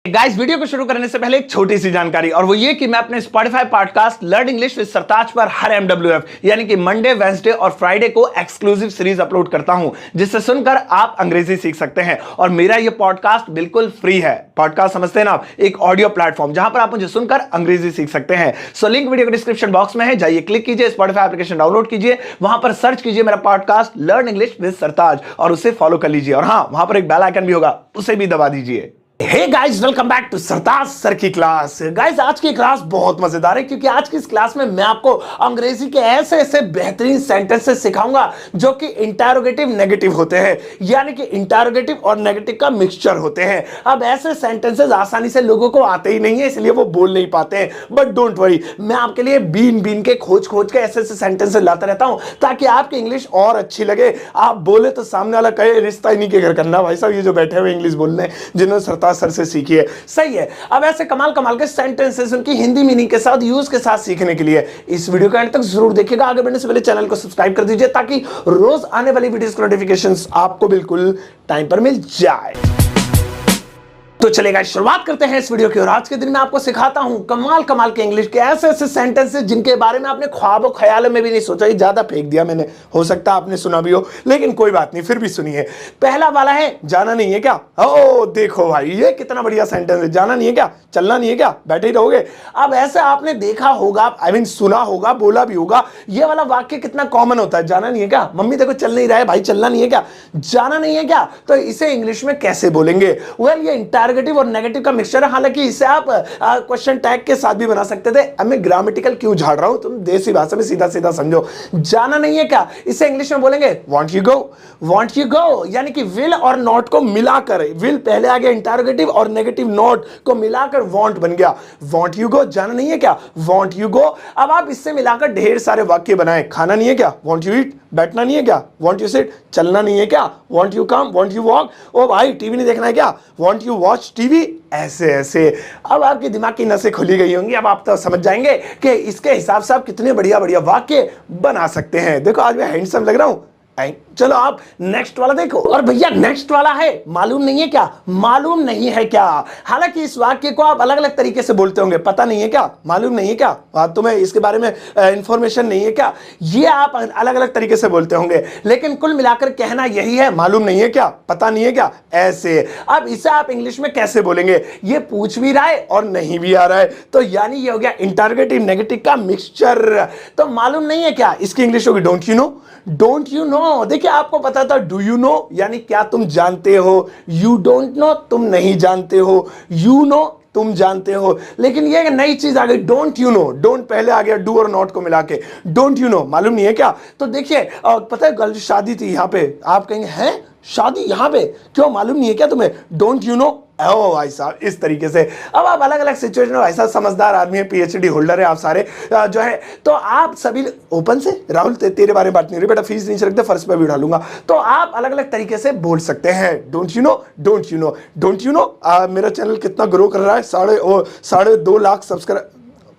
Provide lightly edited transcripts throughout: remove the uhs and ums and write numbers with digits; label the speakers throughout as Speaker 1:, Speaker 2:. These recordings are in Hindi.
Speaker 1: गाइस, वीडियो को शुरू करने से पहले एक छोटी सी जानकारी, और वो ये कि मैं अपने Spotify podcast learn English with Sartaj पर हर MWF यानी कि मंडे, वेंसडे और फ्राइडे को एक्सक्लूसिव सीरीज अपलोड करता हूं, जिससे सुनकर आप अंग्रेजी सीख सकते हैं। और मेरा ये पॉडकास्ट बिल्कुल फ्री है। पॉडकास्ट समझते हैं ना, एक ऑडियो प्लेटफॉर्म जहां पर आप मुझे सुनकर अंग्रेजी सीख सकते हैं। सो लिंक वीडियो के डिस्क्रिप्शन बॉक्स में है, जाइए क्लिक कीजिए, स्पॉटिफाई एप्लीकेशन डाउनलोड कीजिए, वहां पर सर्च कीजिए मेरा पॉडकास्ट लर्न इंग्लिश विद सरताज और उसे फॉलो कर लीजिए। और हां, वहां पर एक बेल आइकन भी होगा, उसे भी दबा दीजिए। Hey guys, welcome back to Sartaj sir की क्लास। गाइस, आज की क्लास बहुत मजेदार है क्योंकि आज की इस क्लास में मैं आपको अंग्रेजी के ऐसे ऐसे बेहतरीन सेंटेंसेस सिखाऊंगा जो कि इंटरोगेटिव नेगेटिव होते हैं, यानी कि इंटरोगेटिव और नेगेटिव का मिक्सचर होते हैं। अब ऐसे सेंटेंसेस आसानी से लोगों को आते ही नहीं है, इसलिए वो बोल नहीं पाते हैं। बट डोंट वरी, मैं आपके लिए बीन बीन के खोज के ऐसे ऐसे सेंटेंसेस लाता रहता हूं ताकि आपकी इंग्लिश और अच्छी लगे। आप बोले तो सामने वाला कहे रिश्ता ही नहीं के घर करना। भाई साहब, ये जो बैठे हुए इंग्लिश बोलने जिन्होंने सरताज सर से सीखी है, सही है। अब ऐसे कमाल कमाल के सेंटेंसेस उनकी हिंदी मीनिंग के साथ, यूज के साथ सीखने के लिए इस वीडियो को अंत तक जरूर देखिएगा। आगे बढ़ने से पहले चैनल को सब्सक्राइब कर दीजिए ताकि रोज आने वाली वीडियोस के नोटिफिकेशंस आपको बिल्कुल टाइम पर मिल जाए। तो चलेगा, शुरुआत करते हैं इस वीडियो की। और आज के दिन मैं आपको सिखाता हूं कमाल कमाल के इंग्लिश के ऐसे ऐसे सेंटेंसेस जिनके बारे में आपने ख्वाबों ख्यालों में भी नहीं सोचा। ये ज्यादा फेंक दिया मैंने, हो सकता है आपने सुना भी हो, लेकिन कोई बात नहीं, फिर भी सुनिए। पहला वाला है, जाना नहीं है क्या? ओ देखो भाई, ये कितना बढ़िया सेंटेंस है। जाना नहीं है क्या? चलना नहीं है क्या? बैठे ही रहोगे? अब ऐसे आपने देखा होगा, सुना होगा, बोला भी होगा। ये वाला वाक्य कितना कॉमन होता है, जाना नहीं है क्या? मम्मी देखो चल नहीं रहा है, भाई चलना नहीं है क्या? जाना नहीं है क्या? तो इसे इंग्लिश में कैसे बोलेंगे? वेल, ये इंटरोगेटिव और नेगेटिव का मिक्सचर है। हालांकि इसे आप क्वेश्चन टैग के साथ भी बना सकते थे। अब मैं ग्रामेटिकल क्यों झाड़ रहा हूं, तुम देसी भाषा में सीधा सीधा समझो। जाना नहीं है क्या, इसे इंग्लिश में बोलेंगे want you go. Want you go यानी कि विल और नॉट को मिलाकर, विल पहले आ गया, इंटरोगेटिव और नेगेटिव नॉट को मिलाकर वांट बन गया। वांट यू गो, जाना नहीं है क्या? Want you go. अब आप इससे मिलाकर ढेर सारे वाक्य बनाए। खाना नहीं है क्या? Want you eat. बैठना नहीं है क्या? Want you sit. चलना नहीं है क्या? Want you come. Want you walk. ओ भाई, टीवी नहीं देखना है क्या? Want you watch TV. ऐसे ऐसे अब आपके दिमाग की नसें खुली गई होंगी। अब आप तो समझ जाएंगे कि इसके हिसाब से आप कितने बढ़िया बढ़िया वाक्य बना सकते हैं। देखो, आज मैं हैंडसम लग रहा हूं। चलो आप नेक्स्ट वाला देखो। और भैया नेक्स्ट वाला है, मालूम नहीं है क्या? मालूम नहीं है क्या? हालांकि इस वाक्य को आप अलग अलग तरीके से बोलते होंगे। पता नहीं है क्या? मालूम नहीं है क्या? तुम्हें इसके बारे में इंफॉर्मेशन नहीं है क्या? ये आप अलग अलग तरीके से बोलते होंगे, लेकिन कुल मिलाकर कहना यही है, मालूम नहीं है क्या? पता नहीं है क्या? ऐसे। अब इसे आप इंग्लिश में कैसे बोलेंगे? ये पूछ भी रहा है और नहीं भी आ रहा है, तो यानी ये हो गया इंटरोगेटिव नेगेटिव का मिक्सचर। तो मालूम नहीं है क्या, इसकी इंग्लिश होगी don't you know. Don't you know, देखिए आपको पता था डू यू नो यानी क्या तुम जानते हो, यू डोंट नो तुम नहीं जानते हो, यू नो तुम जानते हो। लेकिन ये एक नई चीज आ गई, डोंट यू नो। डोंट पहले आ गया डू और नॉट को मिला के, डोंट यू नो, मालूम नहीं है क्या? तो देखिए, पता है कल शादी थी यहाँ पे, आप कहेंगे हैं शादी यहाँ पे, क्यों मालूम नहीं है क्या तुम्हें? Don't you know. ओ भाई साहब, इस तरीके से। अब आप अलग अलग सिचुएशन में, भाई साहब समझदार आदमी है, PhD होल्डर है आप सारे जो है, तो आप सभी ओपन से, राहुल तेरे बारे में बात नहीं हो रही बेटा, फीस नहीं रखते, फर्श पे भी डालूंगा। तो आप अलग अलग तरीके से बोल सकते हैं। Don't you know, don't you know, don't you know. मेरा चैनल कितना ग्रो कर रहा है, 2.5 lakh subscribe,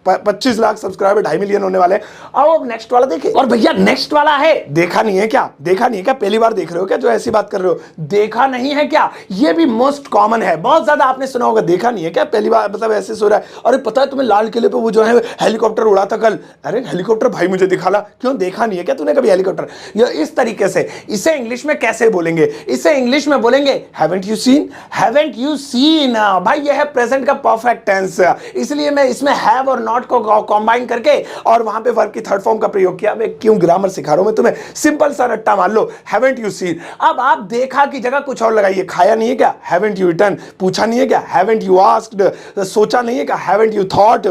Speaker 1: 25 lakh subscriber, 2.5 million होने वाले। अब नेक्स्ट वाला देखिए। और भैया नेक्स्ट वाला है, देखा नहीं है क्या? देखा नहीं है क्या? पहली बार देख रहे हो क्या जो ऐसी बात कर रहे हो? देखा नहीं है क्या, ये भी मोस्ट कॉमन है, बहुत ज्यादा आपने सुना होगा। देखा नहीं है क्या, पहली बार, मतलब ऐसे सो रहा है। अरे पता है तुम्हें लाल किले पे वो जो है हेलीकॉप्टर उड़ा था कल? अरे हेलीकॉप्टर भाई मुझे दिखाला। क्यों, देखा नहीं है क्या तूने कभी हेलीकॉप्टर? इस तरीके से इसे इंग्लिश में कैसे बोलेंगे? इसे इंग्लिश में बोलेंगे haven't you seen. Haven't you seen भाई, ये है प्रेजेंट का परफेक्ट टेंस, इसलिए मैं इसमें हैव और नॉट को कंबाइन करके और वहां पे वर्ब की थर्ड फॉर्म का प्रयोग किया। मैं क्यों ग्रामर सिखा रहा हूं मैं तुम्हें, सिंपल सा रट्टा मान लो, हैवंट यू सीन। अब आप देखा की जगह कुछ और लगाइए। खाया नहीं है क्या? Haven't you eaten. पूछा नहीं है क्या? Haven't you asked. सोचा नहीं है क्या? Haven't you thought.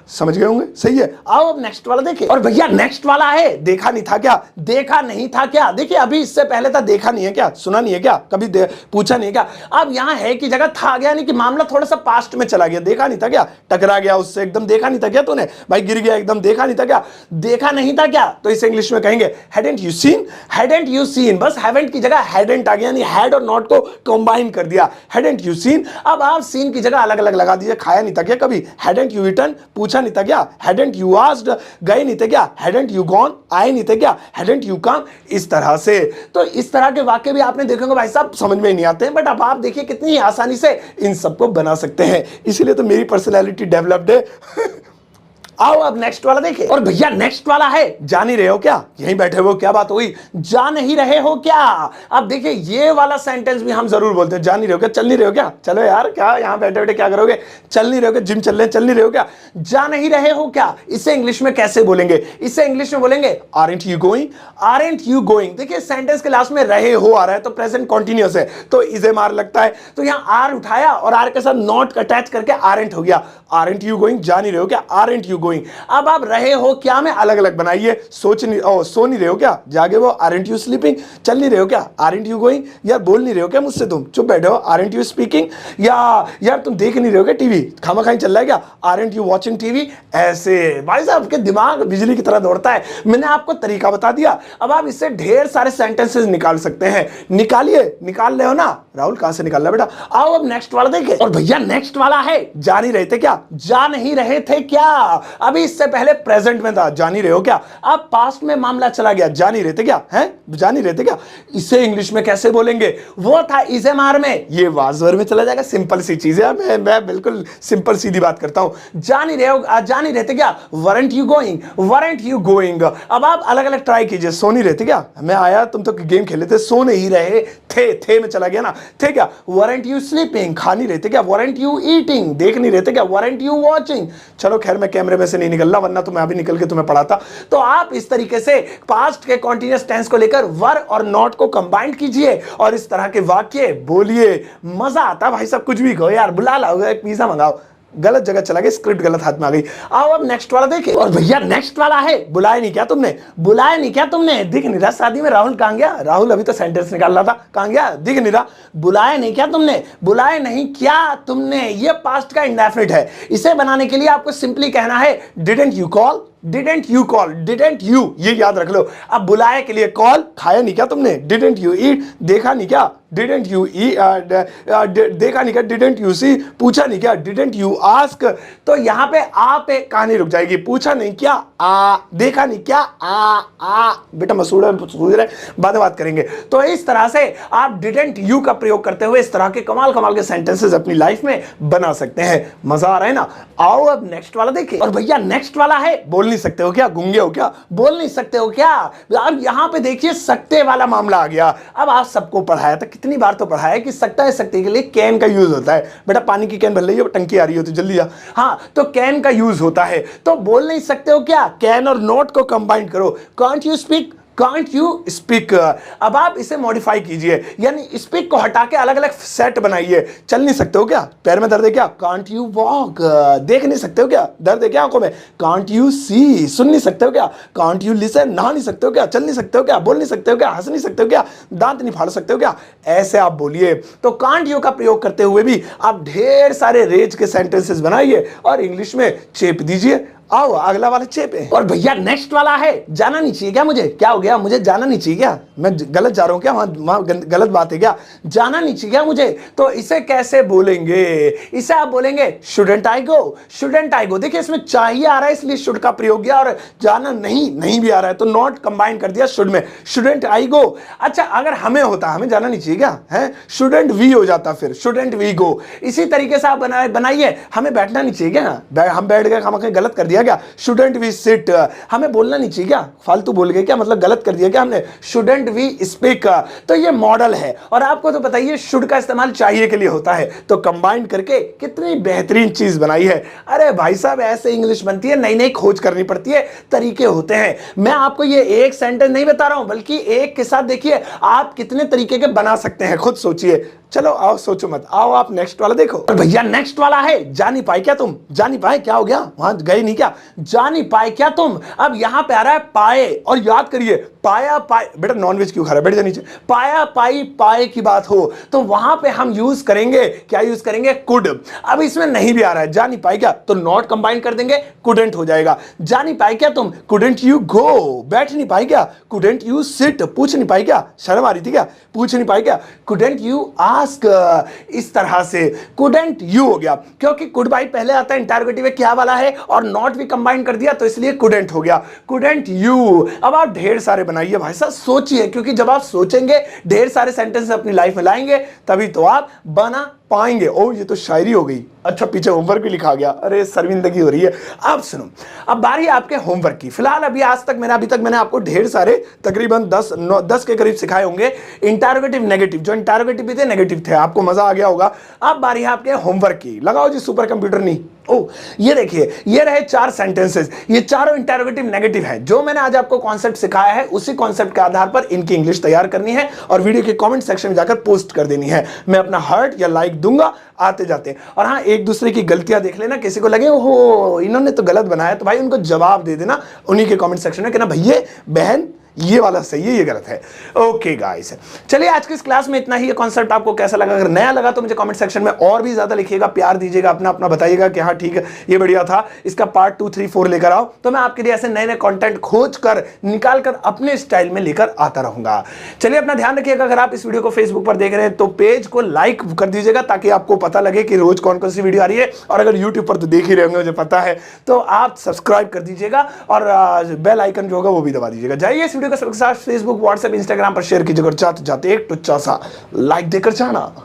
Speaker 1: समझ गए होंगे, सही है। आओ अब नेक्स्ट वाला देखिए। और भैया नेक्स्ट वाला है, देखा नहीं था क्या? देखा नहीं था क्या? देखिए अभी इससे पहले था देखा नहीं है क्या, सुना नहीं है क्या, कभी पूछा नहीं है क्या। अब यहां है की जगह था गया, नहीं कि मामला थोड़ा सा पास्ट में चला गया। देखा नहीं था क्या, टकरा गया उससे एकदम, देखा नहीं था क्या तूने, भाई गिर गया एकदम, देखा नहीं था क्या, देखा नहीं था क्या। तो इसे इंग्लिश में कहेंगे hadn't you seen. Hadn't you seen, बस हैवंट की जगह हैडंट आ गया, यानी हैड और नॉट को कंबाइन कर दिया, हैडंट यू सीन। अब आप सीन की जगह अलग अलग लगा दीजिए। खाया नहीं था क्या कभी? Hadn't you eaten. पूछा
Speaker 2: पूछा नहीं था क्या, hadn't you asked, गए नहीं थे क्या, hadn't you gone, आए नहीं थे क्या, hadn't you come, इस तरह से। तो इस तरह के वाक्य भी आपने देखे होंगे भाई साहब, समझ में नहीं आते हैं, बट अब आप देखिए कितनी आसानी से इन सबको बना सकते हैं, इसीलिए तो मेरी पर्सनैलिटी डेवलप्ड है। आओ अब नेक्स्ट वाला देखिए। और भैया नेक्स्ट वाला है, जा नहीं रहे हो क्या, यहीं बैठे हो, क्या बात हुई, जा नहीं रहे हो क्या। अब देखिए ये वाला सेंटेंस भी हम जरूर बोलते हैं, जा नहीं रहे हो क्या, चल नहीं रहे हो क्या, चलो यार क्या यहां बैठे बैठे क्या करोगे, चल नहीं रहे हो क्या, जिम चल रहे, चल नहीं रहे हो क्या, जा नहीं रहे हो क्या। इसे इंग्लिश में कैसे बोलेंगे, इसे इंग्लिश में बोलेंगे aren't you going, aren't you going. देखिए सेंटेंस के लास्ट में रहे हो आ रहा है तो प्रेजेंट कॉन्टिन्यूअस है, तो इसे मार लगता है, तो यहां आर उठाया और आर के साथ नॉट अटैच करके आरंट हो गया, आरंट यू गोइंग, जा नहीं रहे हो क्या, आरंट यू गोइंग। अब आप रहे हो क्या में अलग अलग बनाइए, सो नहीं रहे हो क्या, जागे वो, आरंट यू स्लीपिंग, चल नहीं रहे हो क्या, आरंट यू गोइंग, यार बोल नहीं रहे हो क्या मुझसे, तुम चुप बैठे हो, आरंट यू स्पीकिंग, या यार तुम देख नहीं रहे हो क्या टीवी, खामा-खाई चल रहा है क्या, आरंट यू वॉचिंग टीवी। ऐसे भाई साहब के दिमाग बिजली की तरह दौड़ता है। मैंने आपको तरीका बता दिया, अब आप इससे ढेर सारे सेंटेंसेस निकाल सकते हैं, निकालिए, निकाल ले हो ना, राहुल कहां से निकाल रहा बेटा। आओ अब नेक्स्ट वाला देखें। और भैया नेक्स्ट वाला है, जा नहीं रहे थे क्या, जा नहीं रहे थे क्या। अभी इससे पहले प्रेजेंट में था, जा नहीं रहे हो क्या, अब पास्ट में मामला चला गया, जा नहीं रहे थे क्या, हैं जा नहीं रहे थे क्या। इसे इंग्लिश में कैसे बोलेंगे, वो था इज एम आर में, ये वाजवर में चला जाएगा। सिंपल सी चीज है, मैं बिल्कुल सिंपल सीधी बात करता हूं। जा नहीं रहे हो, जा नहीं रहे थे क्या, weren't you going, weren't you going. अब आप अलग अलग ट्राई कीजिए, सो नहीं रहे थे क्या, मैं आया तुम तो गेम खेले थे, सो नहीं रहे थे में चला गया ना, थे क्या, वरंट यू स्लीपिंग, खा नहीं रहे थे क्या, वरंट यू ईटिंग, देख नहीं रहे थे क्या, वरंट यू वॉचिंग। चलो खैर मैं कैमरे में से नहीं निकल रहा, वरना तो मैं अभी निकल के तुम्हें पढ़ाता। तो आप इस तरीके से पास्ट के कॉन्टिन्यूअस टेंस को लेकर वर और नॉट को कंबाइन कीजिए और इस तरह के वाक्य बोलिए, मजा आता भाई साहब। कुछ भी कहो यार, बुला लाओ, एक पिज्जा मंगाओ, गलत जगह चला गया, स्क्रिप्ट गलत हाथ में आ गई। आओ अब नेक्स्ट वाला देखें। और भैया नेक्स्ट वाला है, बुलाए नहीं क्या तुमने, बुलाए नहीं क्या तुमने, दिख नहीं रहा शादी में, राहुल कहां गया, राहुल अभी तो सेंटेंस निकाल रहा था, कहां गया, दिख नहीं रहा, बुलाए नहीं क्या तुमने, बुलाए नहीं क्या तुमने। ये पास्ट का इंडेफिनिट है, इसे बनाने के लिए आपको सिंपली कहना है didn't you call, didn't you call, didn't you, ये याद रख लो। अब बुलाए के लिए कॉल, खाया नहीं क्या तुमने, डिडंट यू ईट, देखा नहीं क्या, डिडंट यू देखा नहीं क्या, डिडंट यू सी, पूछा नहीं क्या, डिडंट यू आस्क। तो यहां पे आ पे कहानी रुक जाएगी, पूछा नहीं क्या, आ, देखा नहीं क्या, आ बेटा मसूड़ा सूझ रहे, बाद में बात करेंगे। तो इस तरह से आप डिडंट यू का प्रयोग करते हुए इस तरह के कमाल कमाल के सेंटेंसेस अपनी लाइफ में बना सकते हैं। मजा आ रहा है ना। आओ अब नेक्स्ट वाला देखिए। और भैया नेक्स्ट वाला है, बोल नहीं सकते हो क्या, गूंगे हो क्या, बोल नहीं सकते हो क्या। अब यहां पे देखिए सकते वाला मामला आ गया। अब आप सबको पढ़ाया था, कितनी बार तो पढ़ाया कि सकता है, सकते के लिए कैन का यूज होता है। बेटा पानी की कैन भर ली है, टंकी आ रही हो तो जल्दी जा, हाँ तो कैन का यूज होता है। तो बोल नहीं सकते हो क्या, कैन और नॉट को कंबाइन करो, can't you speak, can't you speak. अब आप इसे मॉडिफाई कीजिए, यानी स्पीक को हटा के अलग अलग सेट बनाइए। चल नहीं सकते हो क्या, पैर में दर्द है क्या, कांट यू वॉक। देख नहीं सकते हो क्या, दर्द है क्या आंखों में, कांट यू सी। सुन नहीं सकते हो क्या, कांट यू लिसन। नहा नहीं सकते हो क्या, चल नहीं सकते हो क्या, बोल नहीं सकते हो क्या, हंस नहीं सकते हो क्या, दांत नहीं फाड़ सकते हो क्या। ऐसे आप बोलिए। तो कांट यू का प्रयोग करते हुए भी आप ढेर सारे रेंज के सेंटेंसेस बनाइए और इंग्लिश में चेप दीजिए। आओ अगला वाला चेप है। और भैया नेक्स्ट वाला है, जाना नहीं चाहिए क्या मुझे, क्या हो गया, मुझे जाना नहीं चाहिए क्या, मैं गलत जा रहा हूं क्या, वहां गलत बात है क्या, जाना नहीं चाहिए क्या मुझे। तो इसे कैसे बोलेंगे, इसे आप बोलेंगे शुडंट आई गो, शुडंट आई गो। देखिए इसमें चाहिए आ रहा है इसलिए शुड का प्रयोग किया, और जाना नहीं भी आ रहा है तो नॉट कंबाइन कर दिया शुड में, शुडंट आई गो। अच्छा अगर हमें होता, हमें जाना नहीं चाहिए क्या है, शुडंट वी हो जाता, फिर शुडंट वी गो। इसी तरीके से आप बनाइए, हमें बैठना नहीं चाहिए क्या, हम बैठ गए, हम गलत कर दिया क्या, शुडंट वी सिट। हमें बोलना नहीं चाहिए क्या, फालतू बोल गए क्या, मतलब गलत कर दिया क्या हमने, शुडंट वी स्पीक। तो ये मॉडल है और आपको तो पता ही है शुड का इस्तेमाल चाहिए के लिए होता है, तो कंबाइन करके कितनी बेहतरीन चीज बनाई है। अरे भाई साहब ऐसे इंग्लिश बनती है, नई नई खोज करनी पड़ती है, तरीके होते हैं। मैं आपको ये एक सेंटेंस नहीं बता रहा हूं, बल्कि एक के साथ देखिए आप कितने तरीके के बना सकते हैं, खुद सोचिए। चलो आओ सोचो मत, आओ आप नेक्स्ट वाला देखो। और भैया नेक्स्ट वाला है, जा नहीं पाए क्या तुम, जा नहीं पाए क्या हो गया, वहां गए नहीं क्या, जा नहीं पाए क्या तुम। अब यहां पे आ रहा है पाए, और याद करिए पाया पाए, बेटा नॉनवेज क्यों खा रहा है, बैठ जा नीचे। पाया पाई पाए की बात हो तो वहां पे हम यूज करेंगे, क्या यूज करेंगे, कुड। अब इसमें नहीं भी आ रहा है, जा नहीं पाए क्या, तो नॉट कंबाइन कर देंगे, कुडंट हो जाएगा। जा नहीं पाए क्या तुम, कुडंट यू गो। बैठ नहीं पाए क्या, कुडंट यू सिट। पूछ नहीं पाए क्या, शर्म आ रही थी क्या, पूछ नहीं पाए क्या, कुडंट यू आस्क। आस्क, इस तरह से कुडंट यू हो गया, क्योंकि कुड बाई पहले आता है, इंटरोगेटिव क्या वाला है और नॉट भी कंबाइन कर दिया तो इसलिए कुडंट हो गया, कुडंट यू। अब आप ढेर सारे बनाइए भाई साहब, सोचिए, क्योंकि जब आप सोचेंगे, ढेर सारे सेंटेंस अपनी लाइफ में लाएंगे, तभी तो आप बना पाएंगे। ओ ये तो शायरी हो गई। अच्छा पीछे होमवर्क भी लिखा गया, अरे शर्मिंदगी हो रही है। अब सुनो, अब बारी आपके होमवर्क की। फिलहाल अभी अभी तक मैंने आपको ढेर सारे तकरीबन 10 के करीब सिखाए होंगे इंटरोगेटिव नेगेटिव, जो इंटरोगेटिव भी थे नेगेटिव थे, आपको मजा आ गया होगा। अब बारी है आपके होमवर्क की, लगाओ जी सुपर कंप्यूटर नहीं। ओ ये देखिए, ये रहे 4 सेंटेंसेस, ये चारों इंटरोगेटिव नेगेटिव है। जो मैंने आज आपको कॉन्सेप्ट सिखाया है उसी कॉन्सेप्ट के आधार पर इनकी इंग्लिश तैयार करनी है और वीडियो के कमेंट सेक्शन में जाकर पोस्ट कर देनी है। मैं अपना हार्ट या लाइक दूंगा आते जाते। और हाँ, एक दूसरे की गलतियां देख लेना, किसी को लगे ओहो इन्होंने तो गलत बनाया, तो भाई उनको जवाब दे देना उन्हीं के कमेंट सेक्शन में, कहना भैया बहन ये वाला सही है, ये गलत है। ओके गाइस, चलिए आज की इस क्लास में इतना ही। ये कॉन्सेप्ट आपको कैसा लगा? अगर नया लगा तो मुझे कमेंट सेक्शन में और भी ज्यादा लिखिएगा, प्यार दीजिएगा, अपना अपना बताइएगा कि हाँ ठीक है ये बढ़िया था, इसका पार्ट 2, 3, 4 लेकर आओ, तो मैं आपके लिए ऐसे नए नए कंटेंट खोज कर निकाल कर अपने स्टाइल में लेकर आता रहूंगा। चलिए अपना ध्यान रखिएगा। अगर आप इस वीडियो को फेसबुक पर देख रहे हैं तो पेज को लाइक कर दीजिएगा ताकि आपको पता लगे कि रोज कौन कौन सी वीडियो आ रही है। और अगर यूट्यूब पर तो देख ही रहे होंगे, मुझे पता है, तो आप सब्सक्राइब कर दीजिएगा और बेल आइकन जो होगा वो भी दबा दीजिएगा। जाइए इस वीडियो को सबके साथ फेसबुक, व्हाट्सएप, इंस्टाग्राम पर शेयर कीजिएगा और जाते जाते एक टुच्चा सा लाइक देकर जाना।